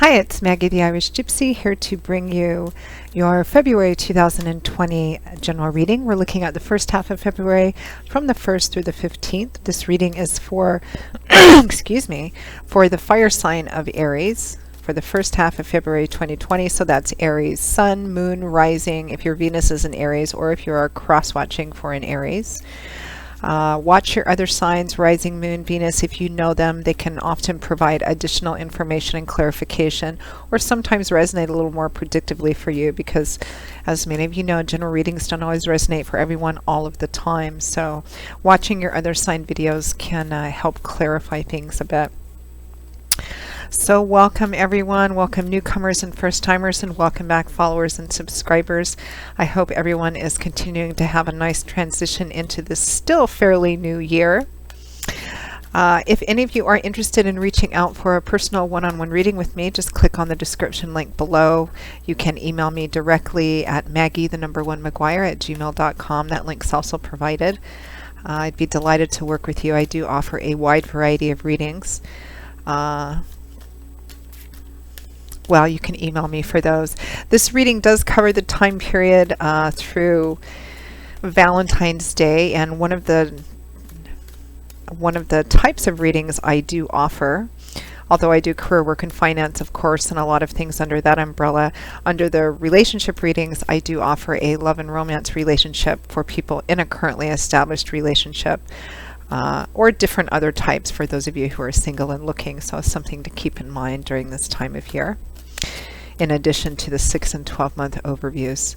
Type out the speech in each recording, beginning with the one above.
Hi, it's Maggie the Irish Gypsy here to bring you your February 2020 general reading. We're looking at the first half of February from the 1st through the 15th. This reading is for, excuse me, for the fire sign of Aries for the first half of February 2020. So that's Aries sun, moon, rising, if your Venus is in Aries, or if you are cross-watching for an Aries. Watch your other signs, rising, moon, Venus. If you know them, they can often provide additional information and clarification, or sometimes resonate a little more predictably for you because, as many of you know, general readings don't always resonate for everyone all of the time. So watching your other sign videos can help clarify things a bit. So welcome everyone, welcome newcomers and first timers, and welcome back followers and subscribers. I hope everyone is continuing to have a nice transition into this still fairly new year. If any of you are interested in reaching out for a personal one-on-one reading with me, just click on the description link below. You can email me directly at maggie1maguire@gmail.com. That link's also provided. I'd be delighted to work with you. I do offer a wide variety of readings. Well, you can email me for those. This reading does cover the time period through Valentine's Day, and one of the types of readings I do offer, although I do career work and finance, of course, and a lot of things under that umbrella. Under the relationship readings, I do offer a love and romance relationship for people in a currently established relationship, or different other types for those of you who are single and looking. So something to keep in mind during this time of year, in addition to the 6 and 12-month overviews.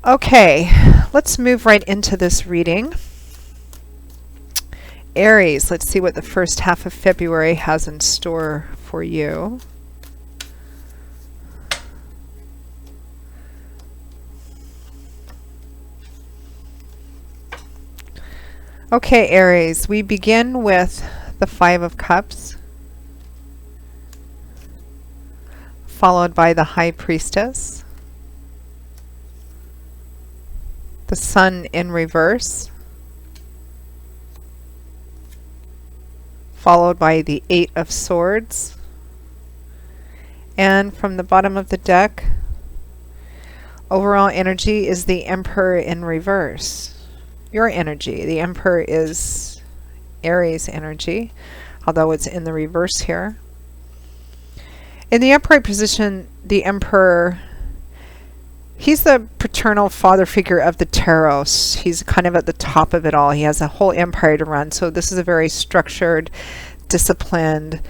Okay, let's move right into this reading. Aries, let's see what the first half of February has in store for you. Okay, Aries, we begin with the Five of Cups, followed by the High Priestess, the Sun in reverse, followed by the Eight of Swords, and from the bottom of the deck, overall energy is the Emperor in reverse. Your energy. The Emperor is Aries energy, although it's in the reverse here. In the upright position, the Emperor, he's the paternal father figure of the tarot. He's kind of at the top of it all. He has a whole empire to run. So this is a very structured, disciplined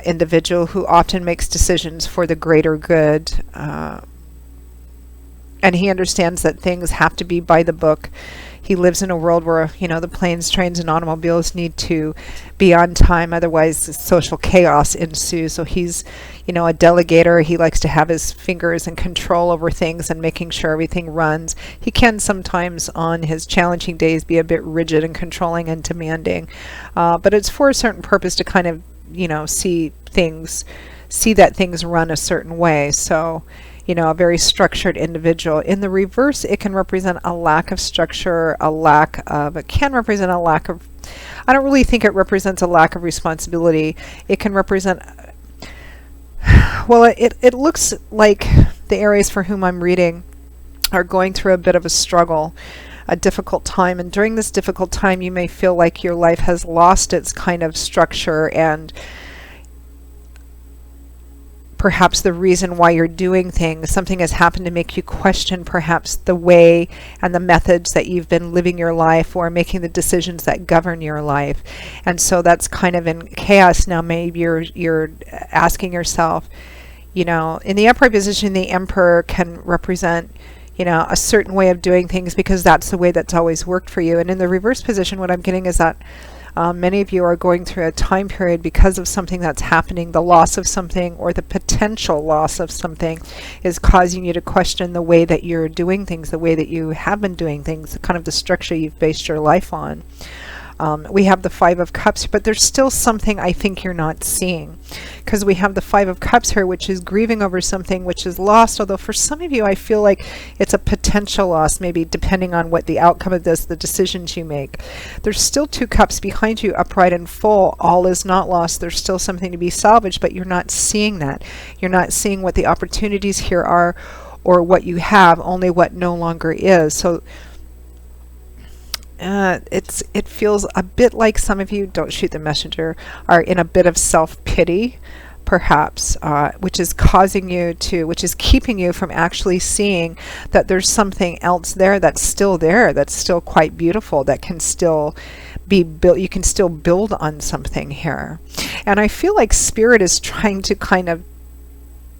individual who often makes decisions for the greater good. And he understands that things have to be by the book. He lives in a world where, you know, the planes, trains, and automobiles need to be on time, otherwise social chaos ensues. So he's, you know, a delegator. He likes to have his fingers in control over things and making sure everything runs. He can sometimes, on his challenging days, be a bit rigid and controlling and demanding. But it's for a certain purpose to kind of, you know, see that things run a certain way. So, you know, a very structured individual. In the reverse, it can represent a lack of structure, it can represent a lack of, I don't really think it represents a lack of responsibility. It can represent, well, it looks like the Aries for whom I'm reading are going through a bit of a struggle, a difficult time. And during this difficult time, you may feel like your life has lost its kind of structure, and perhaps the reason why you're doing things, something has happened to make you question perhaps the way and the methods that you've been living your life or making the decisions that govern your life. And so that's kind of in chaos now. Maybe you're asking yourself, you know, in the upright position, the Emperor can represent, you know, a certain way of doing things because that's the way that's always worked for you. And in the reverse position, what I'm getting is that many of you are going through a time period because of something that's happening. The loss of something or the potential loss of something is causing you to question the way that you're doing things, the way that you have been doing things, kind of the structure you've based your life on. We have the Five of Cups, but there's still something I think you're not seeing, because we have the Five of Cups here, which is grieving over something which is lost, although for some of you I feel like it's a potential loss, maybe depending on what the outcome of this, the decisions you make. There's still Two Cups behind you, upright and full. All is not lost. There's still something to be salvaged, but you're not seeing that. You're not seeing what the opportunities here are, or what you have, only what no longer is. So it feels a bit like some of you, don't shoot the messenger, are in a bit of self-pity, perhaps, which is causing you to, which is keeping you from actually seeing that there's something else there, that's still quite beautiful, that can still be built. You can still build on something here. And I feel like Spirit is trying to kind of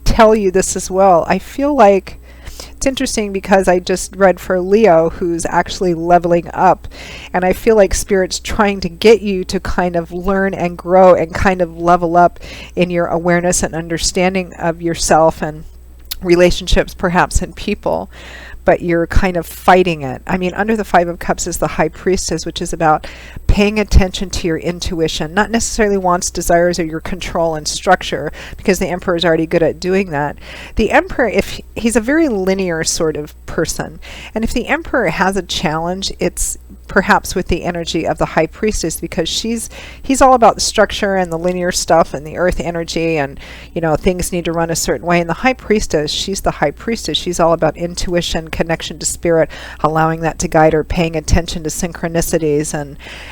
tell you this as well. I feel like it's interesting because I just read for Leo, who's actually leveling up, and I feel like Spirit's trying to get you to kind of learn and grow and kind of level up in your awareness and understanding of yourself and relationships, perhaps, and people, but you're kind of fighting it. I mean, under the Five of Cups is the High Priestess, which is about paying attention to your intuition, not necessarily wants, desires, or your control and structure, because the Emperor is already good at doing that. The Emperor, if he's a very linear sort of person, and if the Emperor has a challenge, it's perhaps with the energy of the High Priestess, because he's all about the structure and the linear stuff and the earth energy, and things need to run a certain way. And the High Priestess, she's the High Priestess, she's all about intuition, connection to spirit, allowing that to guide her, paying attention to synchronicities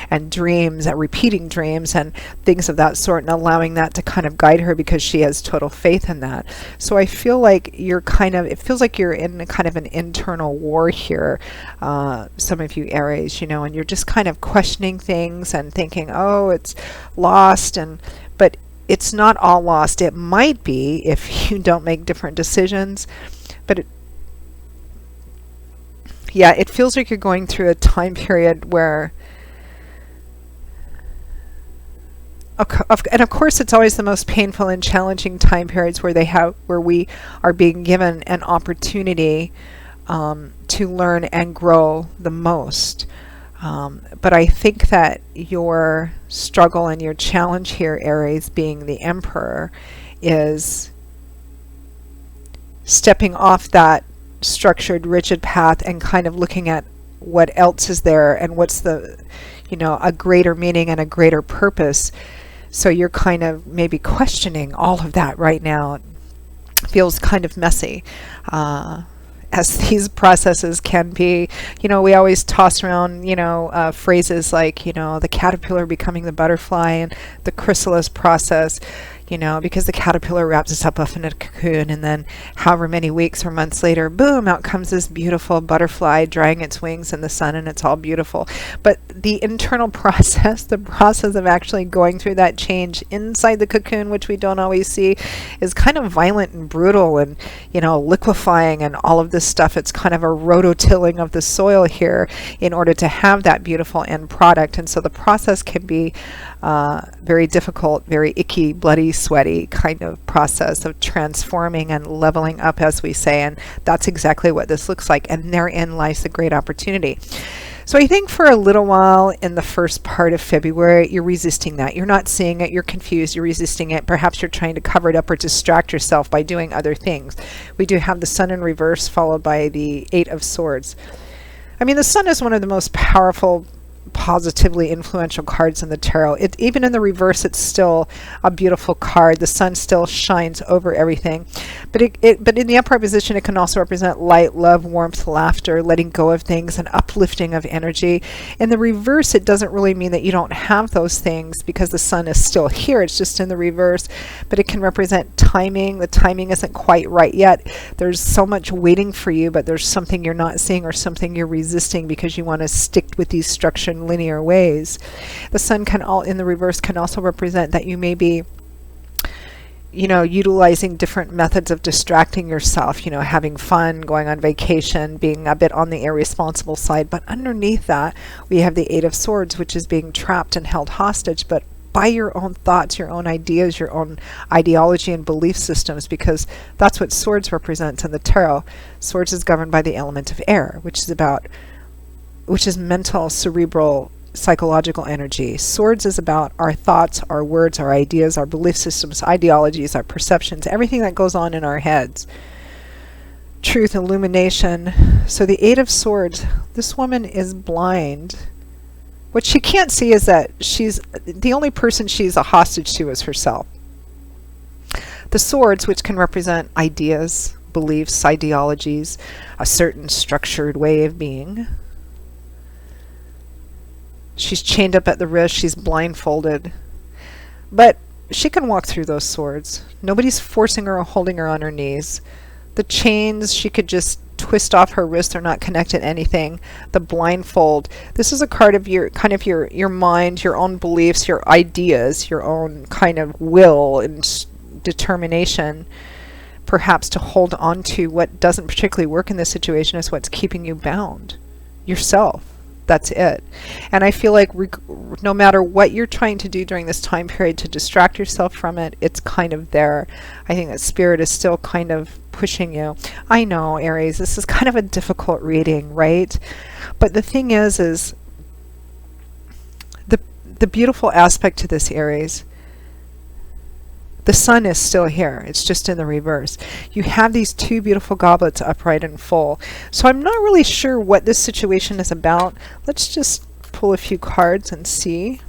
and dreams, and repeating dreams and things of that sort, and allowing that to kind of guide her, because she has total faith in that. So I feel like it feels like you're in a kind of an internal war here, some of you Aries, and you're just kind of questioning things and thinking, oh, it's lost, but it's not all lost. It might be if you don't make different decisions, but it feels like you're going through a time period where, and of course it's always the most painful and challenging time periods where we are being given an opportunity to learn and grow the most. But I think that your struggle and your challenge here, Aries, being the Emperor, is stepping off that structured, rigid path and kind of looking at what else is there and what's the, a greater meaning and a greater purpose. So you're kind of maybe questioning all of that right now. It feels kind of messy. As these processes can be, we always toss around, phrases like, the caterpillar becoming the butterfly and the chrysalis process, because the caterpillar wraps itself up in a cocoon, and then however many weeks or months later, boom, out comes this beautiful butterfly drying its wings in the sun, and it's all beautiful. But the internal process, the process of actually going through that change inside the cocoon, which we don't always see, is kind of violent and brutal and, liquefying and all of this stuff. It's kind of a rototilling of the soil here in order to have that beautiful end product. And so the process can be very difficult, very icky, bloody, sweaty kind of process of transforming and leveling up, as we say, and that's exactly what this looks like, and therein lies the great opportunity. So I think for a little while in the first part of February, you're resisting that. You're not seeing it, you're confused, you're resisting it. Perhaps you're trying to cover it up or distract yourself by doing other things. We do have the Sun in reverse followed by the Eight of Swords. I mean, the Sun is one of the most powerful, positively influential cards in the tarot. Even in the reverse, it's still a beautiful card. The sun still shines over everything, but in the upright position, it can also represent light, love, warmth, laughter, letting go of things, and uplifting of energy. In the reverse, it doesn't really mean that you don't have those things, because the sun is still here. It's just in the reverse, but it can represent timing. The timing isn't quite right yet. There's so much waiting for you, but there's something you're not seeing or something you're resisting because you want to stick with these structured linear ways. The sun in the reverse can also represent that you may be utilizing different methods of distracting yourself, having fun, going on vacation, being a bit on the irresponsible side. But underneath that, we have the Eight of Swords, which is being trapped and held hostage, but by your own thoughts, your own ideas, your own ideology and belief systems, because that's what swords represents in the tarot. Swords is governed by the element of air, which is mental, cerebral psychological energy. Swords is about our thoughts, our words, our ideas, our belief systems, ideologies, our perceptions, everything that goes on in our heads. Truth, illumination. So the Eight of Swords, this woman is blind. What she can't see is that she's the only person she's a hostage to is herself. The swords, which can represent ideas, beliefs, ideologies, a certain structured way of being. She's chained up at the wrist, she's blindfolded. But she can walk through those swords. Nobody's forcing her or holding her on her knees. The chains, she could just twist off her wrist. They're not connected to anything. The blindfold. This is a card of your your mind, your own beliefs, your ideas, your own kind of will and determination, perhaps to hold on to what doesn't particularly work in this situation is what's keeping you bound. Yourself. That's it. And I feel like no matter what you're trying to do during this time period to distract yourself from it, it's kind of there. I think that Spirit is still kind of pushing you. I know, Aries, this is kind of a difficult reading, right? But the thing is the beautiful aspect to this, Aries, the sun is still here. It's just in the reverse. You have these two beautiful goblets upright and full. So I'm not really sure what this situation is about. Let's just pull a few cards and see.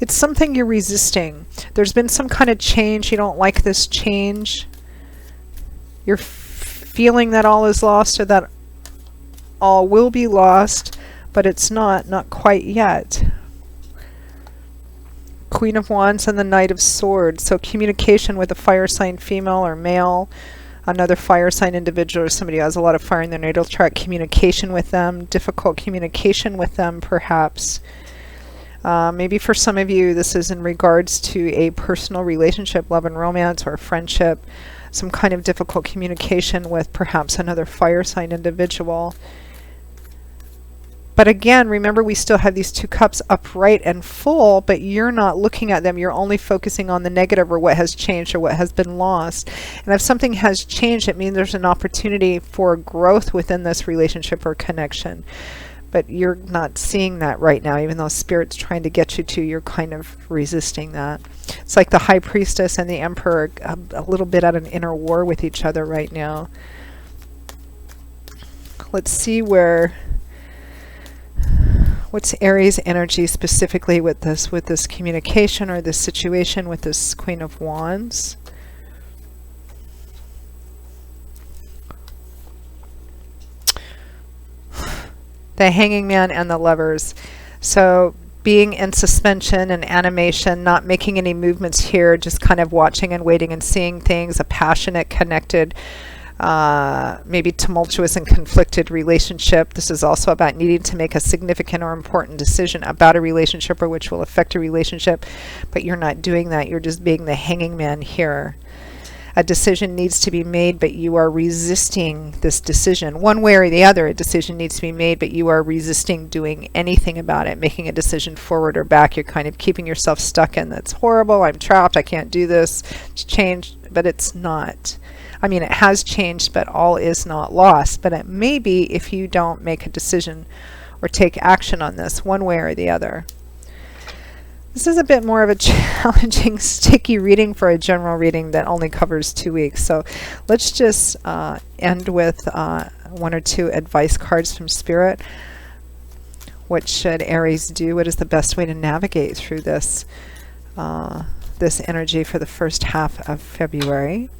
It's something you're resisting. There's been some kind of change. You don't like this change. You're feeling that all is lost or that all will be lost, but it's not quite yet. Queen of Wands and the Knight of Swords. So communication with a fire sign female or male, another fire sign individual, or somebody who has a lot of fire in their natal chart, communication with them, difficult communication with them perhaps. Maybe for some of you this is in regards to a personal relationship, love and romance, or friendship, some kind of difficult communication with perhaps another fire sign individual. But again, remember we still have these two cups upright and full, but you're not looking at them. You're only focusing on the negative or what has changed or what has been lost. And if something has changed, it means there's an opportunity for growth within this relationship or connection. But you're not seeing that right now, even though Spirit's trying to get you to, you're kind of resisting that. It's like the High Priestess and the Emperor, a little bit at an inner war with each other right now. Let's see what's Aries energy specifically with this communication or this situation with this Queen of Wands. The Hanging Man and the Lovers. So being in suspension and animation, not making any movements here, just kind of watching and waiting and seeing things, a passionate, connected, maybe tumultuous and conflicted relationship. This is also about needing to make a significant or important decision about a relationship or which will affect a relationship, but you're not doing that. You're just being the hanging man here. A decision needs to be made, but you are resisting this decision. One way or the other, a decision needs to be made, but you are resisting doing anything about it, making a decision forward or back. You're kind of keeping yourself stuck in, that's horrible, I'm trapped, I can't do this, it's changed, but it's not. I mean, it has changed, but all is not lost. But it may be if you don't make a decision or take action on this one way or the other. This is a bit more of a challenging, sticky reading for a general reading that only covers 2 weeks. So let's just end with one or two advice cards from Spirit. What should Aries do? What is the best way to navigate through this, this energy for the first half of February?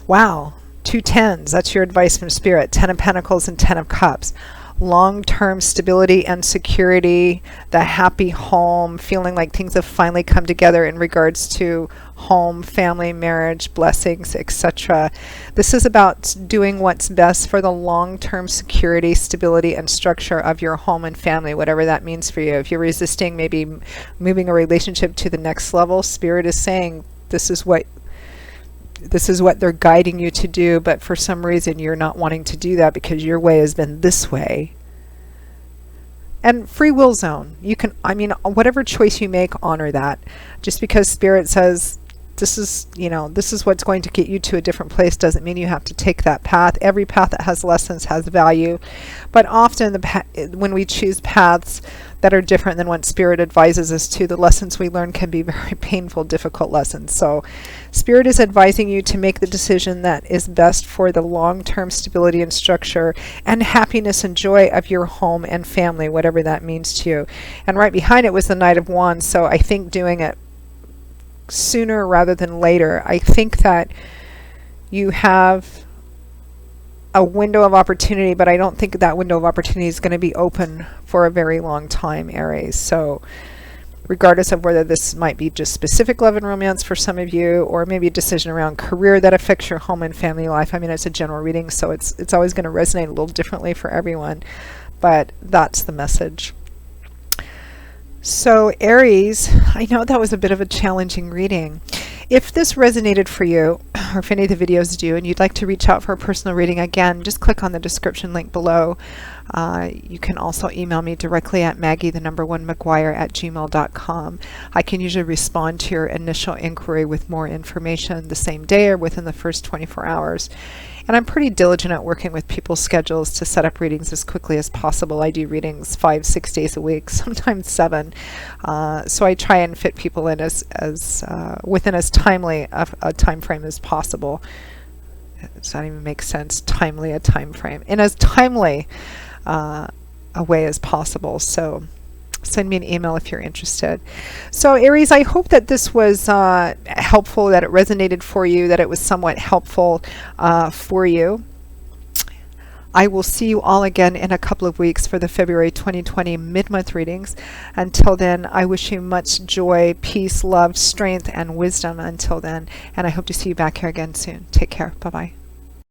Wow, 2 tens, that's your advice from Spirit. 10 of Pentacles and 10 of Cups. Long-term stability and security, the happy home, feeling like things have finally come together in regards to home, family, marriage, blessings, etc. This is about doing what's best for the long-term security, stability, and structure of your home and family, whatever that means for you. If you're resisting maybe moving a relationship to the next level, Spirit is saying this is what they're guiding you to do, but for some reason you're not wanting to do that because your way has been this way. And free will zone. You can, I mean, whatever choice you make, honor that. Just because Spirit says this is, you know, this is what's going to get you to a different place. Doesn't mean you have to take that path. Every path that has lessons has value, but often when we choose paths that are different than what Spirit advises us to, the lessons we learn can be very painful, difficult lessons. So Spirit is advising you to make the decision that is best for the long-term stability and structure and happiness and joy of your home and family, whatever that means to you. And right behind it was the Knight of Wands, so I think doing it sooner rather than later. I think that you have a window of opportunity, but I don't think that window of opportunity is going to be open for a very long time, Aries. So regardless of whether this might be just specific love and romance for some of you, or maybe a decision around career that affects your home and family life. I mean, it's a general reading, so it's always going to resonate a little differently for everyone, but that's the message. So Aries, I know that was a bit of a challenging reading. If this resonated for you, or if any of the videos do, and you'd like to reach out for a personal reading, again, just click on the description link below. You can also email me directly at maggie1mcguire@gmail.com. I can usually respond to your initial inquiry with more information the same day or within the first 24 hours. And I'm pretty diligent at working with people's schedules to set up readings as quickly as possible. I do readings 5-6 days a week, sometimes 7. So I try and fit people in as within as timely a time frame as possible. Does that even make sense? Timely a time frame. In as timely a way as possible. So send me an email if you're interested. So Aries, I hope that this was helpful, that it resonated for you, that it was somewhat helpful for you. I will see you all again in a couple of weeks for the February 2020 mid-month readings. Until then, I wish you much joy, peace, love, strength, and wisdom until then. And I hope to see you back here again soon. Take care. Bye-bye.